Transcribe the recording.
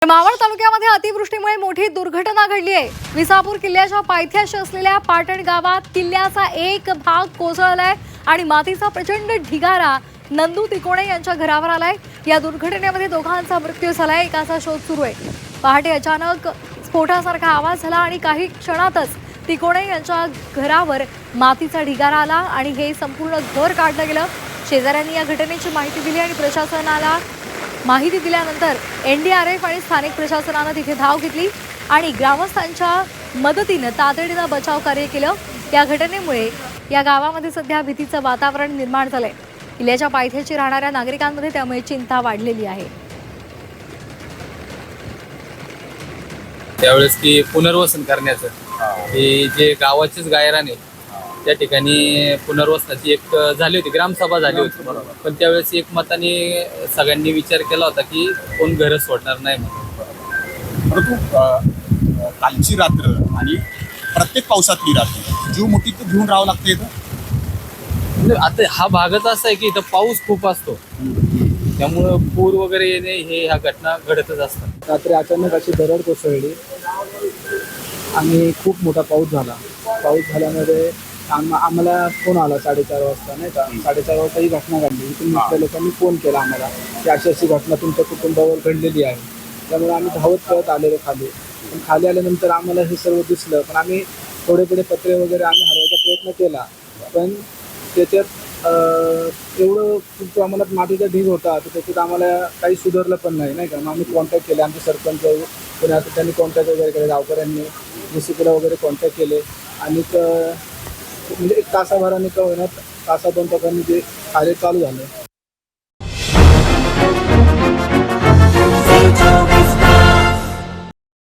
मावळ तालुक्यामध्ये अतिवृष्टीमुळे मोठी दुर्घटना घडली आहे। विसापूर किल्ल्याच्या पायथ्याशी असलेल्या पाटण गावात किल्ल्याचा एक भाग कोसळलाय आणि मातीचा प्रचंड ढिगारा नंदू तिकोणे यांच्या घरावर आलाय। या दुर्घटनेमध्ये दोघांचा मृत्यू झालाय, एकाचा शोध सुरू आहे। पहाटे अचानक स्फोटासारखा आवाज झाला आणि काही क्षणातच तिकोणे यांच्या घरावर मातीचा ढिगारा आला आणि हे संपूर्ण घर काढलं गेलं। शेजाऱ्यांनी या घटनेची माहिती दिली आणि प्रशासनाला माहिती दिल्यानंतर एनडीआरएफ आणि स्थानिक प्रशासनाने तिथे धाव घेतली आणि ग्रामस्थांच्या मदतीने तातडीने बचाव कार्य केलं। या घटनेमुळे या गावामध्ये सध्या भीतीचं वातावरण निर्माण झालंय। किल्ल्याच्या पायथ्याशी राहणाऱ्या नागरिकांमध्ये त्यामुळे चिंता वाढलेली आहे। त्यावेळेस की पुनर्वसन करण्याचं हे जे गावाचेच गायराने त्या ठिकाणी पुनर्वसनाची एक झाली होती, ग्रामसभा झाली होती। पण त्यावेळेस एक मताने सगळ्यांनी विचार केला होता की कोण घर सोडणार नाही म्हणून। परंतु कालची रात्र आणि प्रत्येक पावसातली रात्र जीव मुठीत घेऊन राहावं लागतं इथं। म्हणजे आता हा भागच असा आहे की इथं पाऊस खूप असतो, त्यामुळं पूर वगैरे येणे हे ह्या घटना घडतच असतात। रात्री अचानक अशी दरड कोसळली आणि खूप मोठा पाऊस झाला। पाऊस झाल्यामध्ये आम्हाला फोन आला 4:30 वाजता, नाही का। 4:30 वाजता ही घटना घडली। इथून आपल्या लोकांनी फोन केला आम्हाला की अशी घटना तुमच्या कुटुंबावर घडलेली आहे। त्यामुळे आम्ही धावत पळत आलेलो खाली। पण खाली आल्यानंतर आम्हाला हे सर्व दिसलं, पण आम्ही थोडे पत्रे वगैरे आम्ही हरवायचा प्रयत्न केला, पण त्याच्यात एवढं खूप प्रमाणात मातीचा ढीग होता तर त्याच्यात आम्हाला काही सुधारलं पण नाही का। मग आम्ही कॉन्टॅक्ट केले, आमचे सरपंच पुण्यात त्यांनी कॉन्टॅक्ट वगैरे केले, गावकऱ्यांनी DCPला वगैरे कॉन्टॅक्ट केले आणि म्हणजे एक तासाभराने का होईना तासा 2 तासांनी ते कार्य चालू झालं।